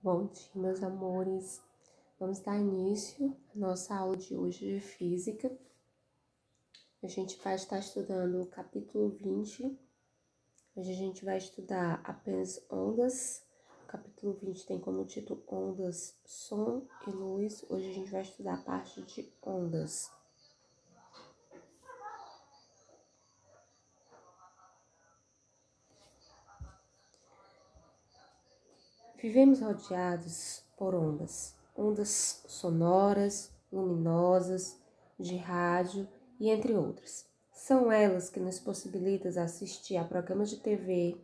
Bom dia, meus amores. Vamos dar início à nossa aula de hoje de física. A gente vai estar estudando o capítulo 20. Hoje a gente vai estudar apenas ondas. O capítulo 20 tem como título Ondas, Som e Luz. Hoje a gente vai estudar a parte de ondas. Vivemos rodeados por ondas. Ondas sonoras, luminosas, de rádio e entre outras. São elas que nos possibilitam assistir a programas de TV,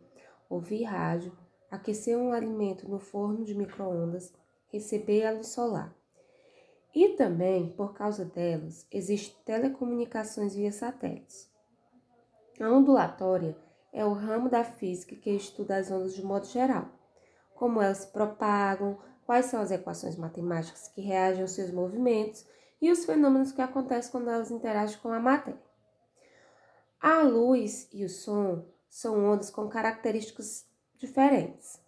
ouvir rádio, aquecer um alimento no forno de micro-ondas, receber a luz solar. E também, por causa delas, existem telecomunicações via satélites. A ondulatória é o ramo da física que estuda as ondas de modo geral, como elas se propagam, quais são as equações matemáticas que reagem aos seus movimentos e os fenômenos que acontecem quando elas interagem com a matéria. A luz e o som são ondas com características diferentes,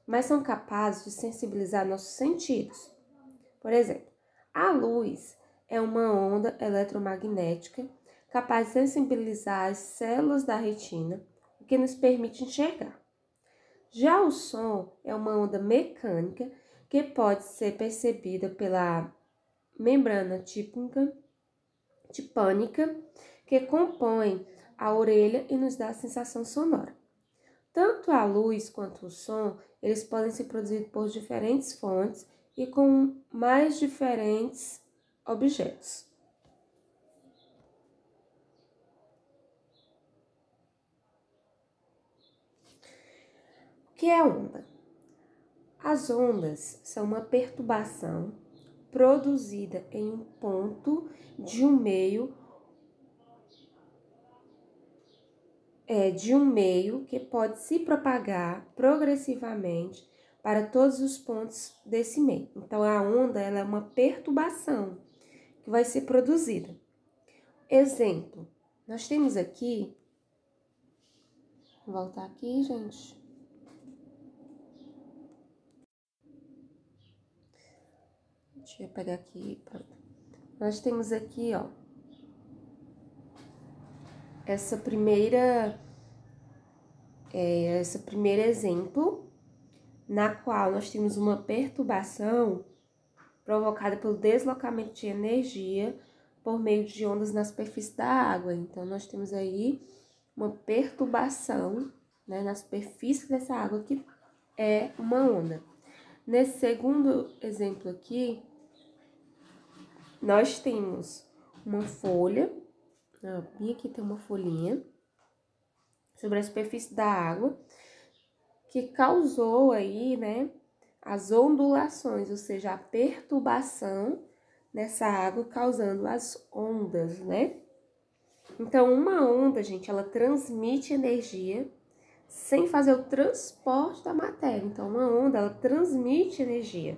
mas são capazes de sensibilizar nossos sentidos. Por exemplo, a luz é uma onda eletromagnética capaz de sensibilizar as células da retina, o que nos permite enxergar. Já o som é uma onda mecânica que pode ser percebida pela membrana tipânica que compõe a orelha e nos dá a sensação sonora. Tanto a luz quanto o som, eles podem ser produzidos por diferentes fontes e com mais diferentes objetos. O que é onda? As ondas são uma perturbação produzida em um ponto de um meio que pode se propagar progressivamente para todos os pontos desse meio. Então, a onda ela é uma perturbação que vai ser produzida. Exemplo, nós temos aqui, vou voltar aqui, gente. Deixa eu pegar aqui, pronto. Nós temos aqui, ó, esse primeiro exemplo, na qual nós temos uma perturbação provocada pelo deslocamento de energia por meio de ondas na superfície da água. Então, nós temos aí uma perturbação, né, na superfície dessa água, que é uma onda. Nesse segundo exemplo aqui, nós temos uma folha, bem aqui tem uma folhinha, sobre a superfície da água, que causou aí, né, as ondulações, ou seja, a perturbação nessa água, causando as ondas, né? Então, uma onda, gente, ela transmite energia sem fazer o transporte da matéria. Então, uma onda, ela transmite energia.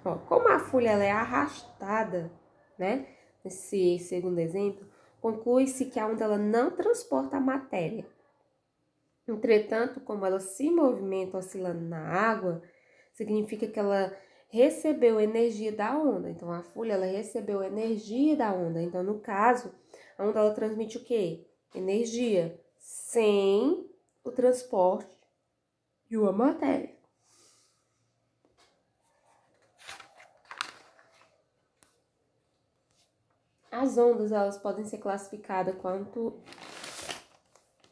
Ó, como a folha ela é arrastada, né? Nesse segundo exemplo, conclui-se que a onda ela não transporta a matéria. Entretanto, como ela se movimenta oscilando na água, significa que ela recebeu energia da onda. Então, a folha ela recebeu energia da onda. Então, no caso, a onda ela transmite o quê? Energia, sem o transporte de uma matéria. As ondas elas podem ser classificadas quanto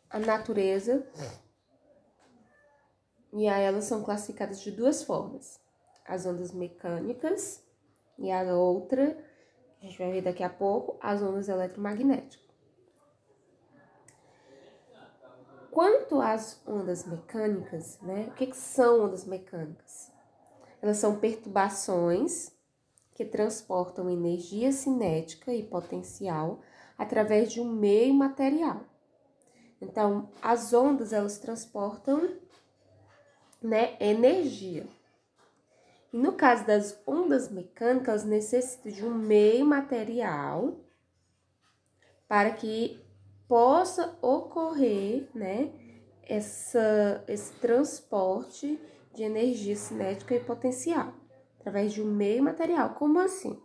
a natureza, e aí elas são classificadas de duas formas: as ondas mecânicas e a outra, que a gente vai ver daqui a pouco, as ondas eletromagnéticas. Quanto às ondas mecânicas, né? O que são ondas mecânicas? Elas são perturbações que transportam energia cinética e potencial através de um meio material. Então, as ondas, elas transportam, né, energia. E no caso das ondas mecânicas, necessitam de um meio material para que possa ocorrer, né, esse transporte de energia cinética e potencial, através de um meio material. Como assim?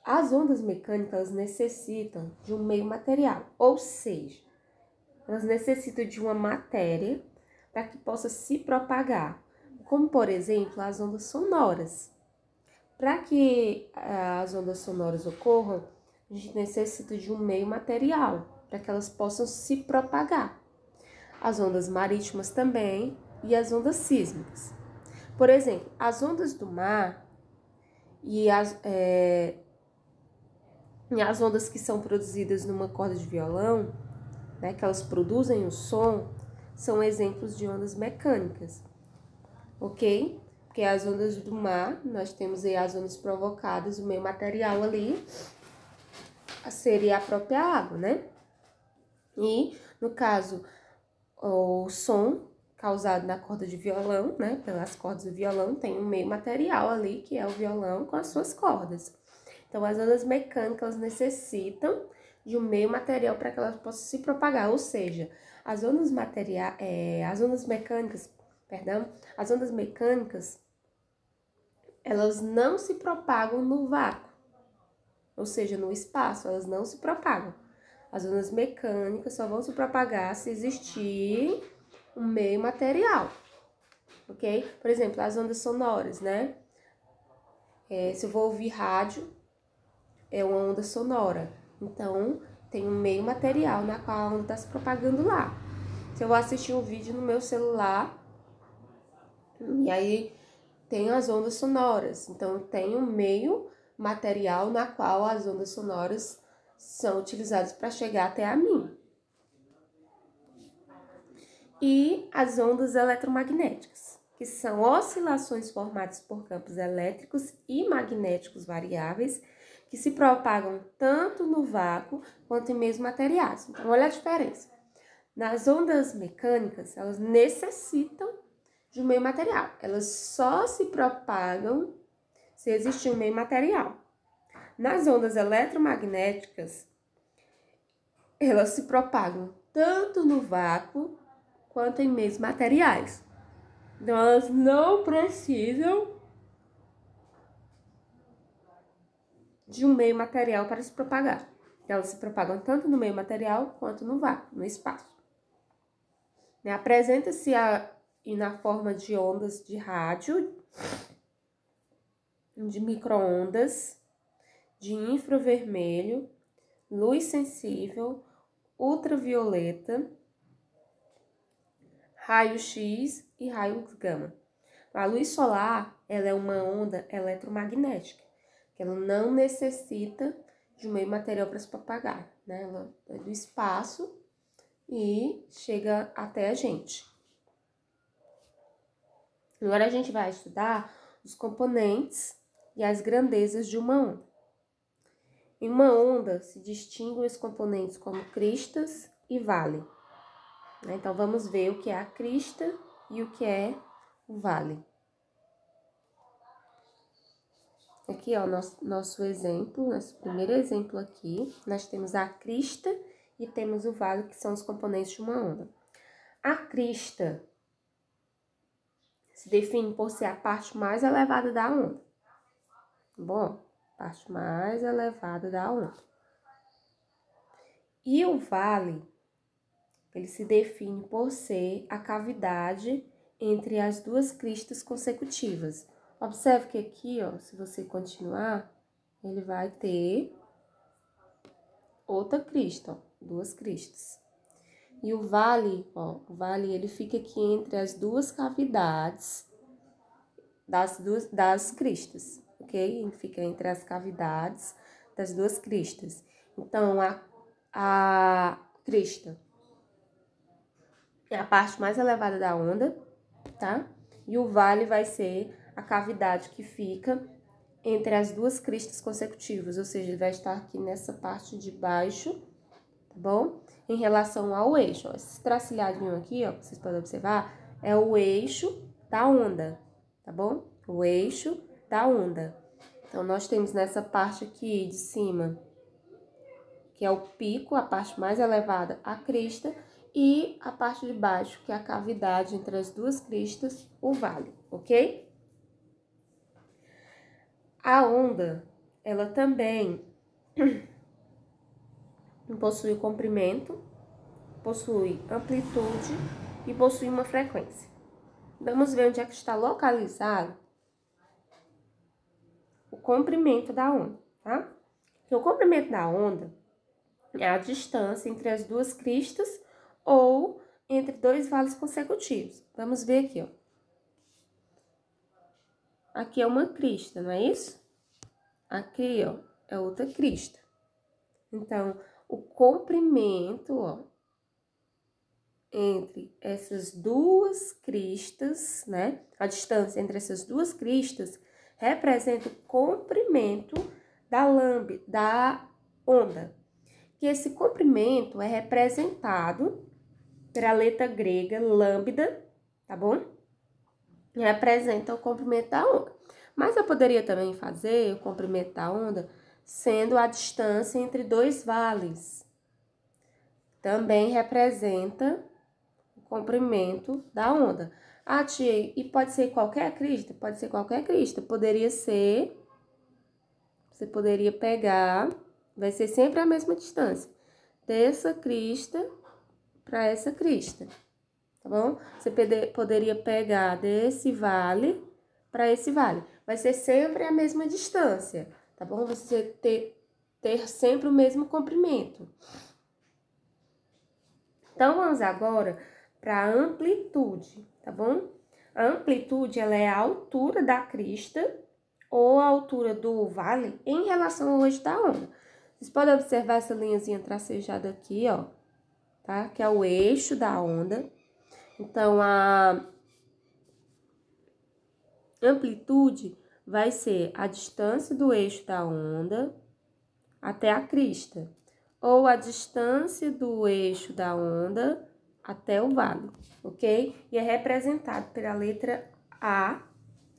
As ondas mecânicas necessitam de um meio material, ou seja, elas necessitam de uma matéria para que possa se propagar, como por exemplo as ondas sonoras. Para que as ondas sonoras ocorram, a gente necessita de um meio material para que elas possam se propagar. As ondas marítimas também e as ondas sísmicas. Por exemplo, as ondas do mar e as ondas que são produzidas numa corda de violão, né, que elas produzem o som, são exemplos de ondas mecânicas, ok? Porque as ondas do mar, nós temos aí as ondas provocadas, o meio material ali seria a própria água, né? E, no caso, o som causado na corda de violão, né, pelas cordas do violão, tem um meio material ali, que é o violão com as suas cordas. Então, as ondas mecânicas necessitam de um meio material para que elas possam se propagar, ou seja, as ondas mecânicas, elas não se propagam no vácuo, ou seja, no espaço, elas não se propagam. As ondas mecânicas só vão se propagar se existir um meio material, ok? Por exemplo, as ondas sonoras, né? Se eu vou ouvir rádio, é uma onda sonora. Então, tem um meio material na qual a onda está se propagando lá. Se eu vou assistir um vídeo no meu celular, e aí tem as ondas sonoras. Então, tem um meio material na qual as ondas sonoras são utilizadas para chegar até a mim. E as ondas eletromagnéticas, que são oscilações formadas por campos elétricos e magnéticos variáveis, que se propagam tanto no vácuo quanto em meios materiais. Então, olha a diferença. Nas ondas mecânicas, elas necessitam de um meio material. Elas só se propagam se existir um meio material. Nas ondas eletromagnéticas, elas se propagam tanto no vácuo quanto em meios materiais. Então, elas não precisam de um meio material para se propagar. Elas se propagam tanto no meio material quanto no vácuo, no espaço. Apresenta-se na forma de ondas de rádio, de micro-ondas, de infravermelho, luz sensível, ultravioleta, raio-x e raios gama. A luz solar, ela é uma onda eletromagnética, que ela não necessita de um meio material para se propagar, né? Ela é do espaço e chega até a gente. Agora a gente vai estudar os componentes e as grandezas de uma onda. Em uma onda se distinguem os componentes como cristas e vale. Então, vamos ver o que é a crista e o que é o vale. Aqui, ó, nosso exemplo, nosso primeiro exemplo aqui, nós temos a crista e temos o vale, que são os componentes de uma onda. A crista se define por ser a parte mais elevada da onda. Bom, parte mais elevada da onda. E o vale, ele se define por ser a cavidade entre as duas cristas consecutivas. Observe que aqui, ó, se você continuar, ele vai ter outra crista, ó, duas cristas. E o vale, ó, ele fica aqui entre as duas cavidades das cristas, ok? Ele fica entre as cavidades das duas cristas. Então, a crista é a parte mais elevada da onda, tá? E o vale vai ser a cavidade que fica entre as duas cristas consecutivas, ou seja, ele vai estar aqui nessa parte de baixo, tá bom? Em relação ao eixo, ó, esse tracilhadinho aqui, ó, vocês podem observar, é o eixo da onda, tá bom? O eixo da onda. Então, nós temos nessa parte aqui de cima, que é o pico, a parte mais elevada, a crista, e a parte de baixo, que é a cavidade entre as duas cristas, o vale, ok? A onda, ela também possui comprimento, possui amplitude e possui uma frequência. Vamos ver onde é que está localizado o comprimento da onda, tá? Porque o comprimento da onda é a distância entre as duas cristas ou entre dois vales consecutivos. Vamos ver aqui, ó. Aqui é uma crista, não é isso? Aqui, ó, é outra crista. Então, o comprimento, ó, entre essas duas cristas, né? A distância entre essas duas cristas representa o comprimento da onda. Que esse comprimento é representado pela letra grega lambda, tá bom? Representa o comprimento da onda. Mas eu poderia também fazer o comprimento da onda sendo a distância entre dois vales. Também representa o comprimento da onda. Ah, tia, e pode ser qualquer crista? Pode ser qualquer crista. Poderia ser, você poderia pegar, vai ser sempre a mesma distância. Dessa crista para essa crista, tá bom? Você poderia pegar desse vale para esse vale. Vai ser sempre a mesma distância, tá bom? Você ter sempre o mesmo comprimento. Então, vamos agora para a amplitude, tá bom? A amplitude, ela é a altura da crista ou a altura do vale em relação ao eixo da onda. Vocês podem observar essa linhazinha tracejada aqui, ó, tá? Que é o eixo da onda. Então, a amplitude vai ser a distância do eixo da onda até a crista, ou a distância do eixo da onda até o vale, ok? E é representado pela letra A,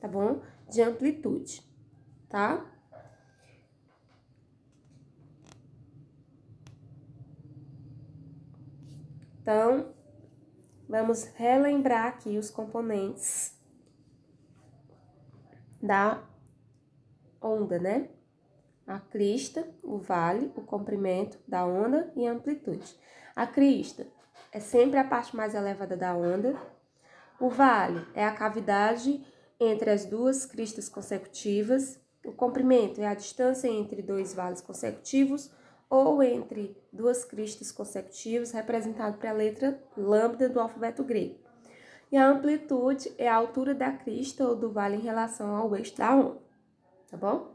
tá bom? De amplitude, tá? Então, vamos relembrar aqui os componentes da onda, né? A crista, o vale, o comprimento da onda e a amplitude. A crista é sempre a parte mais elevada da onda. O vale é a cavidade entre as duas cristas consecutivas. O comprimento é a distância entre dois vales consecutivos ou entre duas cristas consecutivas, representado pela letra lambda do alfabeto grego. E a amplitude é a altura da crista ou do vale em relação ao eixo da onda, tá bom?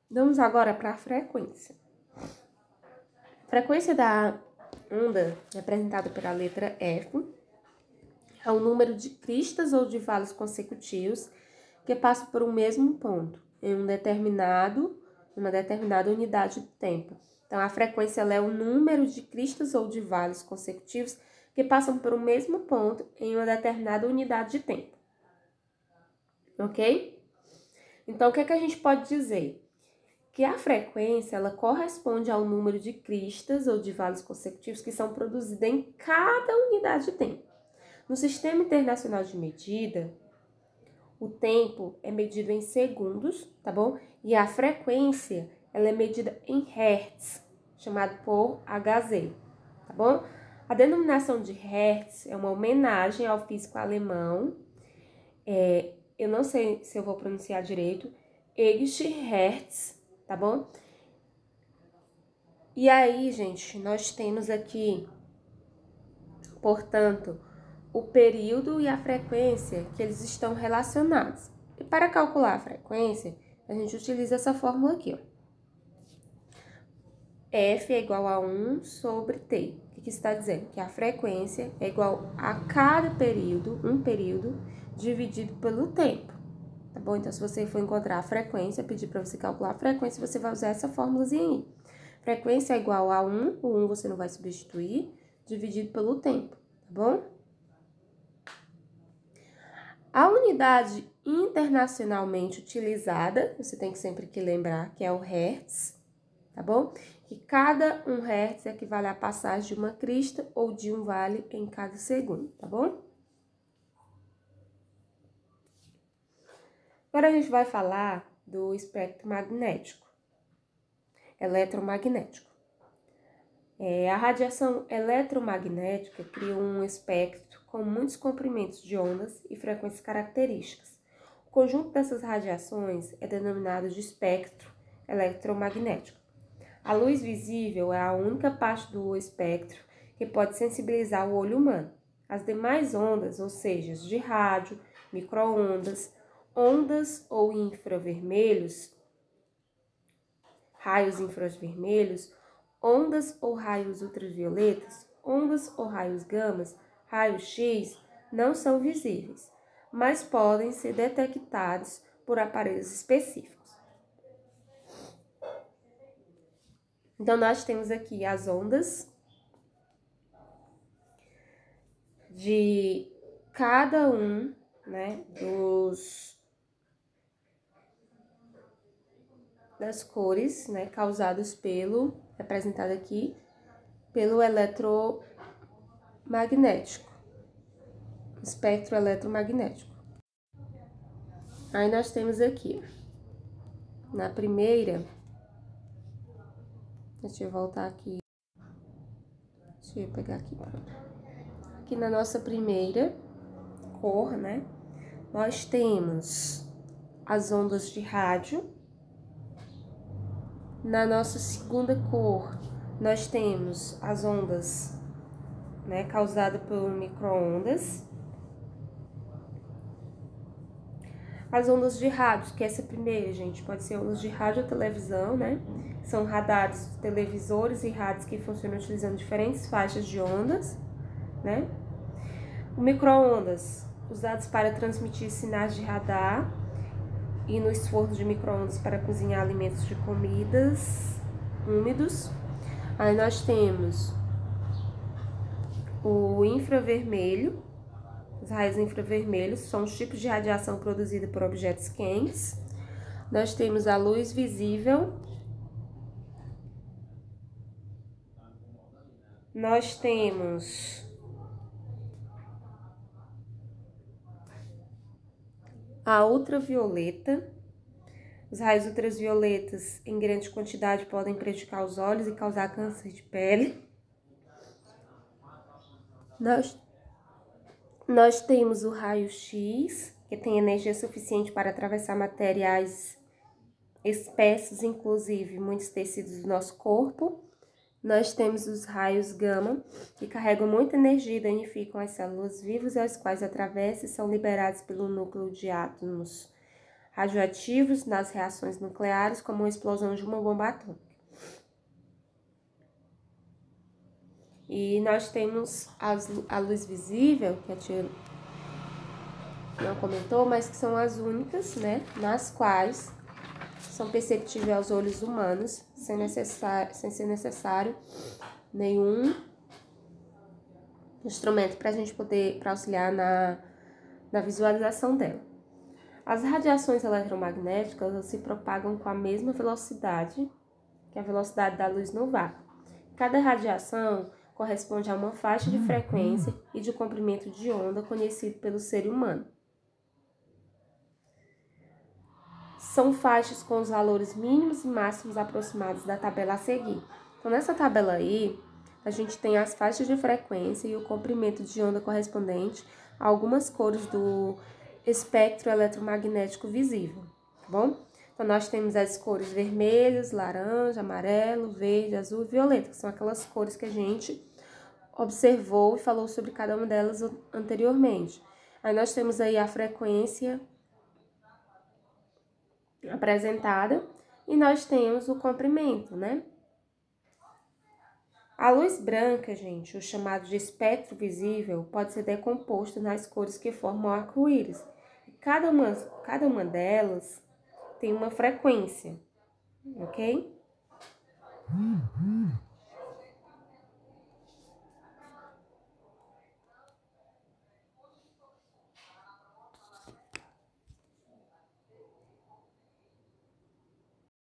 Vamos agora para a frequência. A frequência da onda, representada pela letra F, é o número de cristas ou de vales consecutivos que passam por um mesmo ponto em uma determinada unidade de tempo. Então, a frequência ela é o número de cristas ou de vales consecutivos que passam por um mesmo ponto em uma determinada unidade de tempo. Ok? Então, o que é que a gente pode dizer? Que a frequência, ela corresponde ao número de cristas ou de vales consecutivos que são produzidos em cada unidade de tempo. No Sistema Internacional de Medida, o tempo é medido em segundos, tá bom? E a frequência, ela é medida em hertz, chamado por Hz, tá bom? A denominação de hertz é uma homenagem ao físico alemão, eu não sei se eu vou pronunciar direito, Erich Hertz, tá bom? E aí, gente, nós temos aqui, portanto, o período e a frequência que eles estão relacionados. E para calcular a frequência, a gente utiliza essa fórmula aqui, ó. F é igual a 1 sobre T. O que está dizendo? Que a frequência é igual a cada período, um período, dividido pelo tempo. Tá bom? Então, se você for encontrar a frequência, pedir para você calcular a frequência, você vai usar essa fórmulazinha aí. Frequência é igual a 1, o 1 você não vai substituir, dividido pelo tempo, tá bom? A unidade internacionalmente utilizada, você tem que sempre que lembrar que é o Hertz, tá bom? Que cada 1 Hz equivale à passagem de uma crista ou de um vale em cada segundo, tá bom? Agora a gente vai falar do espectro magnético, eletromagnético. A radiação eletromagnética cria um espectro com muitos comprimentos de ondas e frequências características. O conjunto dessas radiações é denominado de espectro eletromagnético. A luz visível é a única parte do espectro que pode sensibilizar o olho humano. As demais ondas, ou seja, de rádio, micro-ondas, ondas ou infravermelhos, raios infravermelhos, ondas ou raios ultravioletas, ondas ou raios gamas, raios-x, não são visíveis, mas podem ser detectados por aparelhos específicos. Então, nós temos aqui as ondas de cada um, né, das cores, né, causadas representado aqui, pelo eletromagnético, espectro eletromagnético. Aí nós temos aqui, na primeira, deixa eu voltar aqui, deixa eu pegar aqui, aqui na nossa primeira cor, né, nós temos as ondas de rádio. Na nossa segunda cor, nós temos as ondas, né, causadas por micro-ondas. As ondas de rádio, que é essa primeira, gente, pode ser ondas de rádio ou televisão, né? São radares, televisores e rádios que funcionam utilizando diferentes faixas de ondas, né? O micro-ondas, usados para transmitir sinais de radar e no esforço de micro-ondas para cozinhar alimentos de comidas úmidos. Aí nós temos o infravermelho. Os raios infravermelhos são os tipos de radiação produzida por objetos quentes. Nós temos a luz visível. Nós temos a ultravioleta. Os raios ultravioletas em grande quantidade podem prejudicar os olhos e causar câncer de pele. Nós temos o raio-x, que tem energia suficiente para atravessar materiais espessos, inclusive muitos tecidos do nosso corpo. Nós temos os raios gama, que carregam muita energia e danificam as células vivas, as quais atravessam e são liberados pelo núcleo de átomos radioativos nas reações nucleares, como a explosão de uma bomba atômica. E nós temos a luz visível, que a tia não comentou, mas que são as únicas, né, nas quais são perceptíveis aos olhos humanos, sem ser necessário nenhum instrumento para a gente para auxiliar na visualização dela. As radiações eletromagnéticas se propagam com a mesma velocidade que a velocidade da luz no vácuo. Cada radiação corresponde a uma faixa de frequência e de comprimento de onda conhecido pelo ser humano. São faixas com os valores mínimos e máximos aproximados da tabela a seguir. Então, nessa tabela aí, a gente tem as faixas de frequência e o comprimento de onda correspondente a algumas cores do espectro eletromagnético visível, tá bom? Então, nós temos as cores vermelhos, laranja, amarelo, verde, azul e violeta, que são aquelas cores que a gente observou e falou sobre cada uma delas anteriormente. Aí nós temos aí a frequência apresentada e nós temos o comprimento, né? A luz branca, gente, o chamado de espectro visível, pode ser decomposto nas cores que formam o arco-íris. Cada uma delas tem uma frequência, ok?